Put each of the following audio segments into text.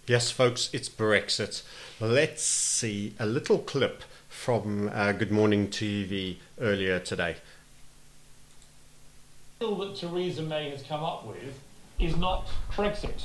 Yes, folks, it's Brexit. Let's see a little clip from Good Morning TV earlier today. The deal that Theresa May has come up with is not Brexit.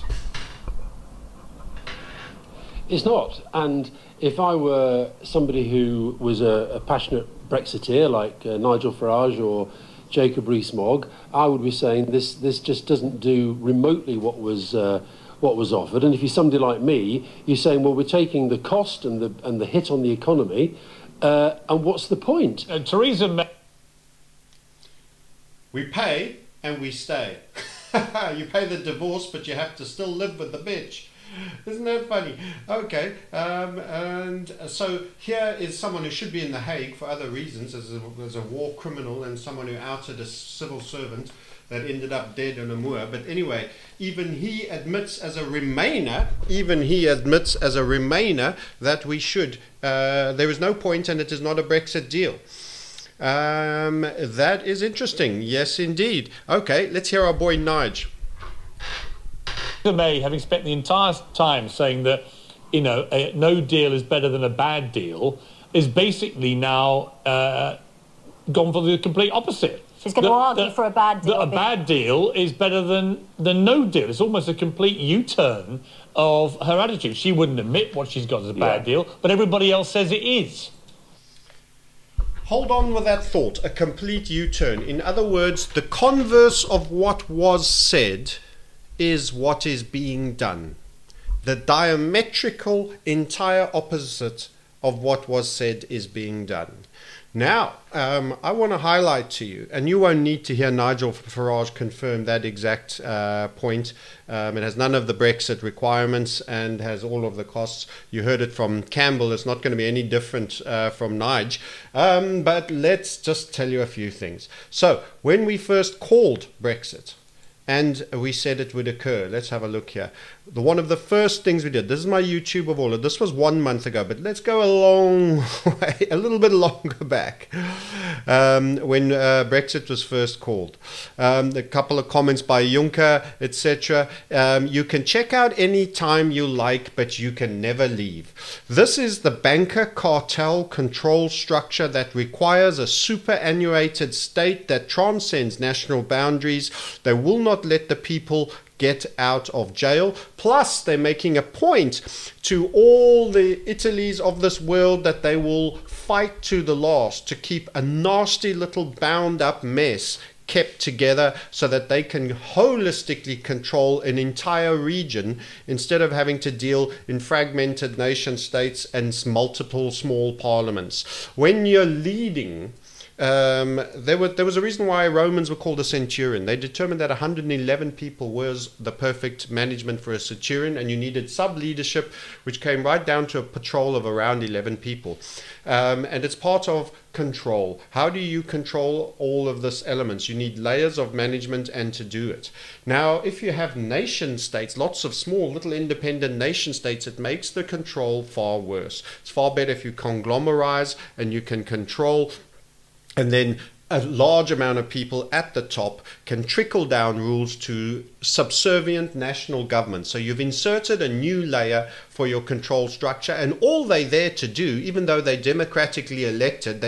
It's not. And if I were somebody who was a passionate Brexiteer like Nigel Farage or Jacob Rees-Mogg, I would be saying this just doesn't do remotely what was offered. And if you're somebody like me, you're saying, well, we're taking the cost and the hit on the economy, and what's the point? Theresa May. We pay and we stay. You pay the divorce, but you have to still live with the bitch. Isn't that funny? Okay, and so here is someone who should be in The Hague for other reasons, as a war criminal and someone who outed a civil servant that ended up dead on a moor. But anyway, even he admits as a Remainer, that we should, there is no point and it is not a Brexit deal. That is interesting. Yes, indeed. Okay, let's hear our boy Nige. May, having spent the entire time saying that, you know, no deal is better than a bad deal, is basically now gone for the complete opposite. She's going to argue for a bad deal. A bad deal is better than no deal. It's almost a complete U-turn of her attitude. She wouldn't admit what she's got as a bad deal, but everybody else says it is. Hold on with that thought, a complete U-turn. In other words, the converse of what was said is what is being done. The diametrical entire opposite of what was said is being done. Now, I want to highlight to you, and you won't need to hear Nigel Farage confirm that exact point. It has none of the Brexit requirements and has all of the costs. You heard it from Campbell. It's not going to be any different from Nige. But let's just tell you a few things. So, when we first called Brexit, and we said it would occur. Let's have a look here. One of the first things we did, this is my YouTube of all of this was 1 month ago, but let's go a long way, a little bit longer back, when Brexit was first called. A couple of comments by Juncker, etc. You can check out any time you like, but you can never leave. This is the banker cartel control structure that requires a superannuated state that transcends national boundaries. They will not let the people get out of jail. Plus, they're making a point to all the Italys of this world that they will fight to the last to keep a nasty little bound up mess kept together so that they can holistically control an entire region instead of having to deal in fragmented nation states and multiple small parliaments. When you're leading, there was a reason why Romans were called a centurion. They determined that 111 people was the perfect management for a centurion, and you needed sub-leadership, which came right down to a patrol of around 11 people. And it's part of control. How do you control all of this elements? You need layers of management and to do it. Now, if you have nation states, lots of small little independent nation states, it makes the control far worse. It's far better if you conglomerize and you can control, and then a large amount of people at the top can trickle down rules to subservient national governments. So you've inserted a new layer for your control structure, and all they're there to do, even though they're democratically elected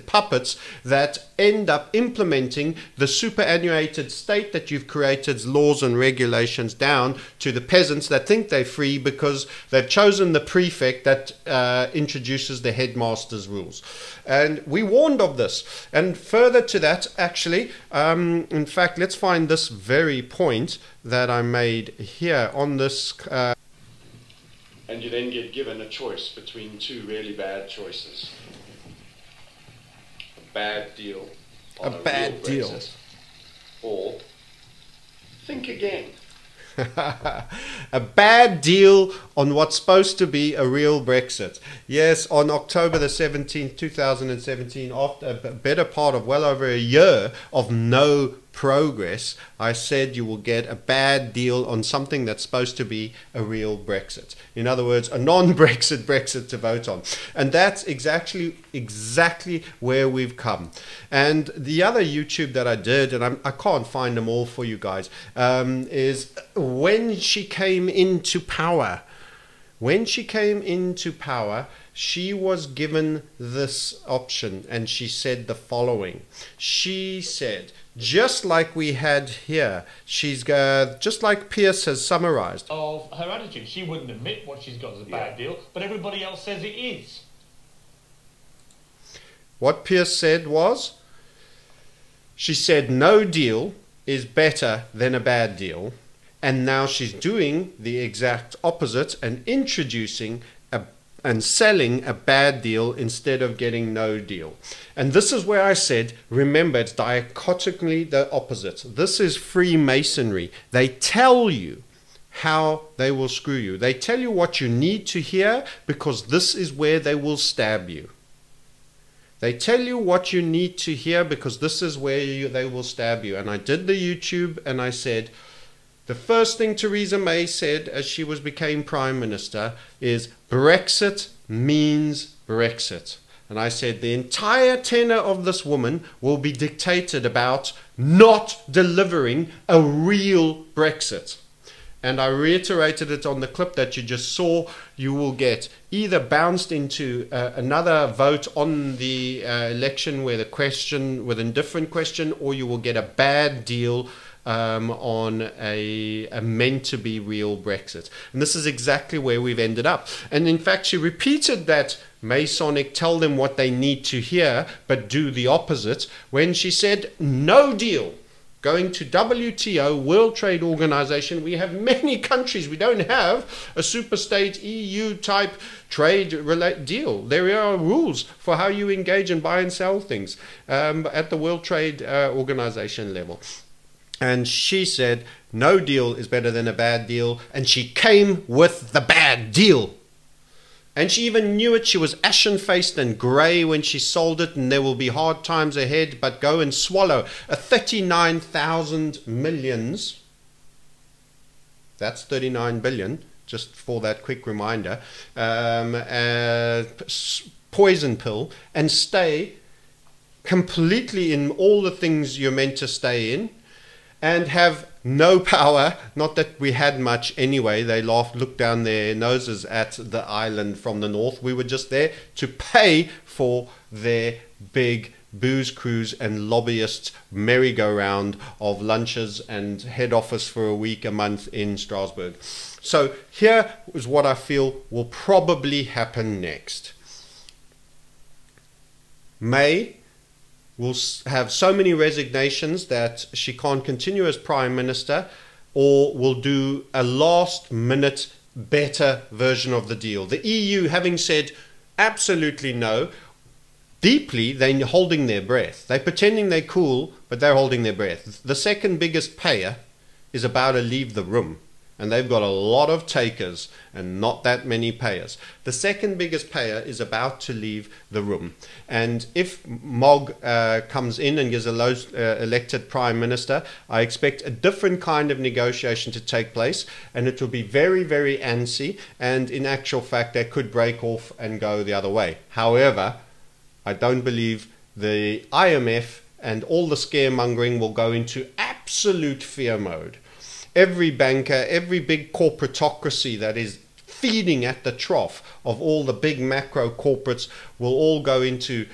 puppets that end up implementing the superannuated state that you've created, laws and regulations down to the peasants that think they're free because they've chosen the prefect that introduces the headmaster's rules. And we warned of this. And further to that, actually, in fact, let's find this very point that I made here on this. And you then get given a choice between two really bad choices. A bad deal on a bad real Brexit, or think again. A bad deal on what's supposed to be a real Brexit. Yes, on October the 17th, 2017, after a better part of well over a year of no progress, I said you will get a bad deal on something that's supposed to be a real Brexit. In other words, a non-Brexit Brexit to vote on. And that's exactly where we've come. And the other YouTube that I did, and I can't find them all for you guys, is when she came into power. When she came into power, she was given this option, and she said the following. She said, just like we had here, just like Pierce has summarized. Of her attitude. She wouldn't admit what she's got as a bad deal, but everybody else says it is. What Pierce said was, she said no deal is better than a bad deal. And now she's doing the exact opposite and introducing and selling a bad deal instead of getting no deal. And this is where I said, remember, it's diachotically the opposite. This is Freemasonry. They tell you how they will screw you. They tell you what you need to hear because this is where they will stab you. They tell you what you need to hear because this is where they will stab you. And I did the YouTube and I said, the first thing Theresa May said as she became Prime Minister is Brexit means Brexit. And I said the entire tenor of this woman will be dictated about not delivering a real Brexit. And I reiterated it on the clip that you just saw. You will get either bounced into another vote on the election with a different question, or you will get a bad deal on a meant to be real Brexit. And this is exactly where we've ended up. And in fact, she repeated that Masonic tell them what they need to hear, but do the opposite, when she said no deal. Going to WTO, World Trade Organization, we have many countries. We don't have a superstate EU type trade deal. There are rules for how you engage and buy and sell things at the World Trade Organization level. And she said, no deal is better than a bad deal. And she came with the bad deal. And she even knew it. She was ashen-faced and grey when she sold it. And there will be hard times ahead. But go and swallow a 39,000 millions. That's 39 billion, just for that quick reminder. Poison pill. And stay completely in all the things you're meant to stay in. And have no power, not that we had much anyway. They looked down their noses at the island from the north. We were just there to pay for their big booze cruise and lobbyists merry-go-round of lunches and head office for a week, a month in Strasbourg. So here is what I feel will probably happen next. May will have so many resignations that she can't continue as Prime Minister, or will do a last-minute better version of the deal. The EU, having said absolutely no, deeply they're holding their breath. They're pretending they're cool, but they're holding their breath. The second biggest payer is about to leave the room. And they've got a lot of takers and not that many payers. The second biggest payer is about to leave the room. And if Mogg comes in and gets elected Prime Minister, I expect a different kind of negotiation to take place. And it will be very, very antsy. And in actual fact, they could break off and go the other way. However, I don't believe the IMF and all the scaremongering will go into absolute fear mode. Every banker, every big corporatocracy that is feeding at the trough of all the big macro corporates will all go into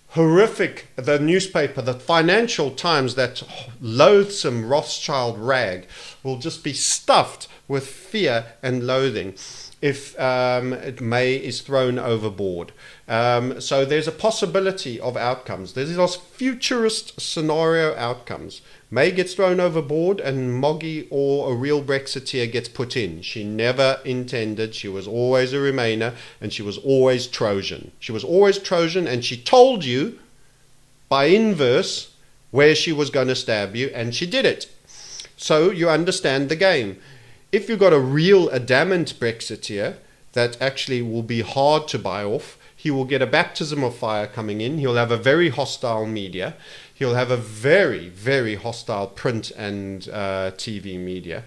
horrific, the newspaper, the Financial Times, that loathsome Rothschild rag, will just be stuffed with fear and loathing if May is thrown overboard. So there's a possibility of outcomes. There's those futurist scenario outcomes. May gets thrown overboard and Moggy or a real Brexiteer gets put in. She never intended. She was always a Remainer and she was always Trojan. She was always Trojan, and she told you by inverse where she was going to stab you, and she did it. So you understand the game. If you've got a real adamant Brexiteer that actually will be hard to buy off, he will get a baptism of fire coming in. He'll have a very hostile media. He'll have a very, very hostile print and TV media.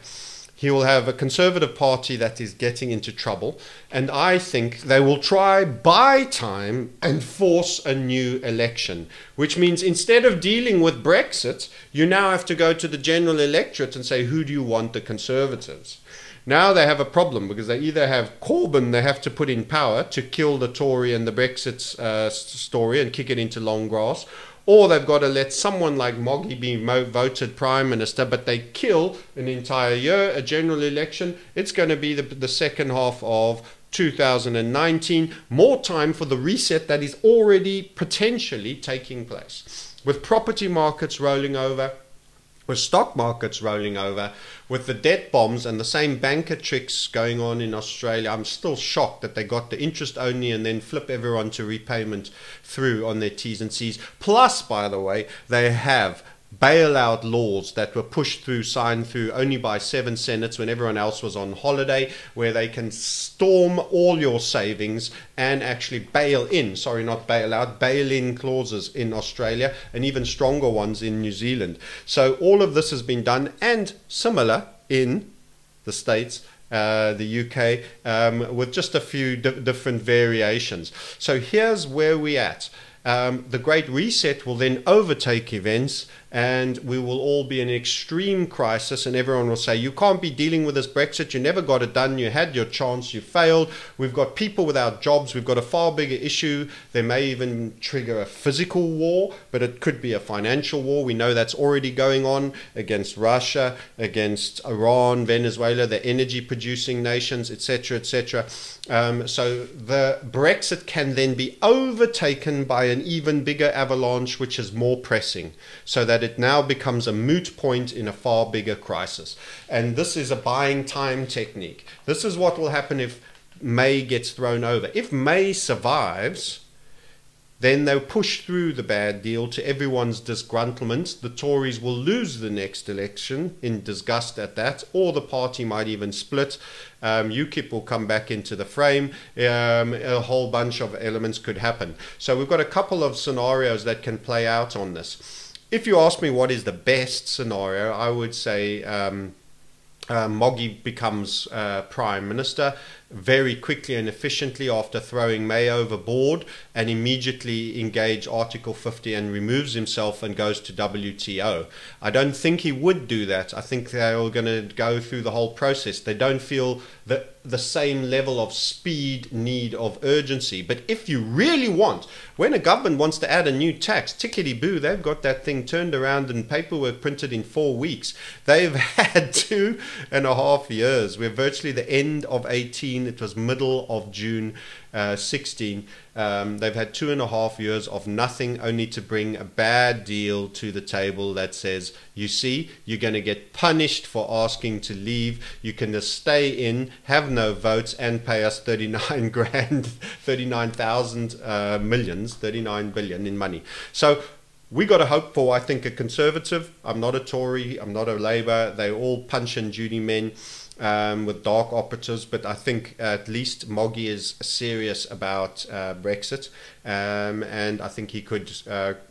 He will have a Conservative Party that is getting into trouble. And I think they will try, buy time and force a new election, which means instead of dealing with Brexit, you now have to go to the general electorate and say, who do you want the Conservatives? Now they have a problem because they either have Corbyn they have to put in power to kill the Tory and the Brexit story and kick it into long grass, or they've got to let someone like Moggy be voted Prime Minister, but they kill an entire year, a general election. It's going to be the second half of 2019, more time for the reset that is already potentially taking place. With property markets rolling over, with stock markets rolling over, with the debt bombs and the same banker tricks going on in Australia. I'm still shocked that they got the interest only and then flip everyone to repayment through on their T's and C's. Plus, by the way, they have bailout laws that were pushed through, signed through only by 7 senates when everyone else was on holiday, where they can storm all your savings and actually bail in, sorry, not bail out, bail in clauses in Australia and even stronger ones in New Zealand. So all of this has been done and similar in the States, the UK, with just a few different variations. So here's where we're at. The Great Reset will then overtake events and we will all be in an extreme crisis, and everyone will say, you can't be dealing with this Brexit, you never got it done, you had your chance, you failed, we've got people without jobs, we've got a far bigger issue, they may even trigger a physical war, but it could be a financial war. We know that's already going on against Russia, against Iran, Venezuela, the energy producing nations, etc., etc. So the Brexit can then be overtaken by an even bigger avalanche, which is more pressing, so that it now becomes a moot point in a far bigger crisis. And this is a buying time technique. This is what will happen if May gets thrown over. If May survives, then they'll push through the bad deal to everyone's disgruntlement. The Tories will lose the next election in disgust at that, or the party might even split. UKIP will come back into the frame. A whole bunch of elements could happen. So we've got a couple of scenarios that can play out on this. If you ask me what is the best scenario, I would say Moggy becomes Prime Minister very quickly and efficiently after throwing May overboard, and immediately engage Article 50 and removes himself and goes to WTO. I don't think he would do that. I think they're going to go through the whole process. They don't feel the same level of speed, need of urgency. But if you really want, when a government wants to add a new tax, tickety-boo, they've got that thing turned around and paperwork printed in 4 weeks. They've had 2.5 years. We're virtually the end of 18. It was middle of June 16. They've had 2.5 years of nothing, only to bring a bad deal to the table that says, you see, you're going to get punished for asking to leave. You can just stay in, have no votes, and pay us 39 billion in money. So we got to hope for, I think, a Conservative. I'm not a Tory, I'm not a Labour. They're all punch and Judy men. With dark operatives, but I think at least Moggy is serious about Brexit, and I think he could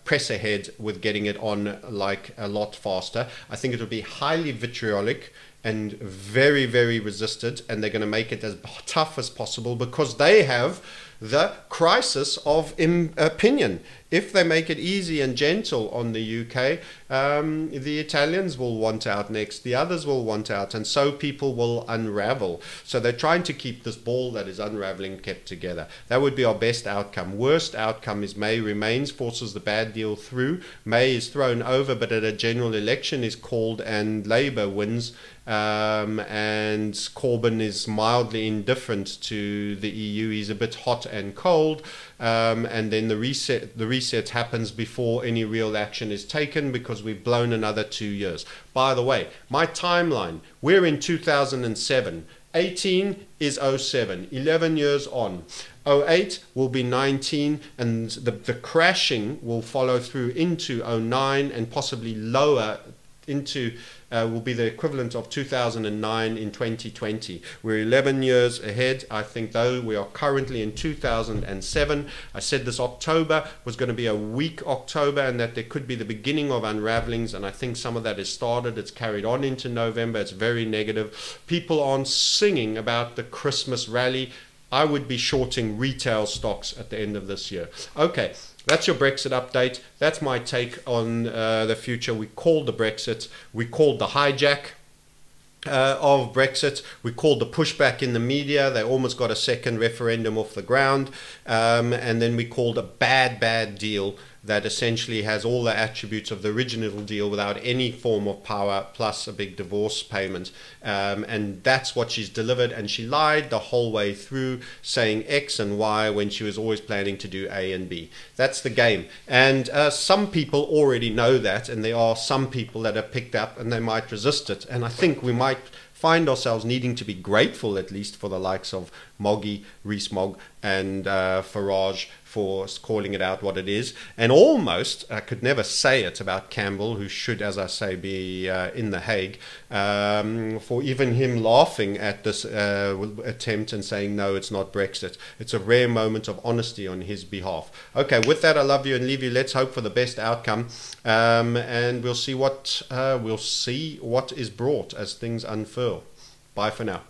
press ahead with getting it on like a lot faster. I think it will be highly vitriolic and very, very resisted, and they're going to make it as tough as possible because they have the crisis of opinion. If they make it easy and gentle on the UK, the Italians will want out next, the others will want out, and so people will unravel. So they're trying to keep this ball that is unraveling kept together. That would be our best outcome. Worst outcome is May remains, forces the bad deal through. May is thrown over, but at a general election is called and Labour wins. And Corbyn is mildly indifferent to the EU. He's a bit hot and cold, and then the reset happens before any real action is taken because we've blown another 2 years. By the way, my timeline, we're in 2007. 18 is 07, 11 years on. 08 will be 19, and the crashing will follow through into 09 and possibly lower into will be the equivalent of 2009 in 2020. We're 11 years ahead. I think, though, we are currently in 2007. I said this October was going to be a weak October and that there could be the beginning of unravelings, and I think some of that has started. It's carried on into November. It's very negative. People aren't singing about the Christmas rally. I would be shorting retail stocks at the end of this year. Okay. That's your Brexit update. That's my take on the future. We called the Brexit. We called the hijack of Brexit. We called the pushback in the media. They almost got a second referendum off the ground. And then we called a bad deal that essentially has all the attributes of the original deal without any form of power, plus a big divorce payment. And that's what she's delivered. And she lied the whole way through, saying X and Y when she was always planning to do A and B. That's the game. And some people already know that, and there are some people that have picked up and they might resist it. And I think we might find ourselves needing to be grateful, at least, for the likes of Moggy, Rees-Mogg, and Farage for calling it out what it is. And almost, I could never say it about Campbell, who should, as I say, be in The Hague, for even him laughing at this attempt and saying, no, it's not Brexit. It's a rare moment of honesty on his behalf. Okay, with that, I love you and leave you. Let's hope for the best outcome, and we'll see what is brought as things unfurl. Bye for now.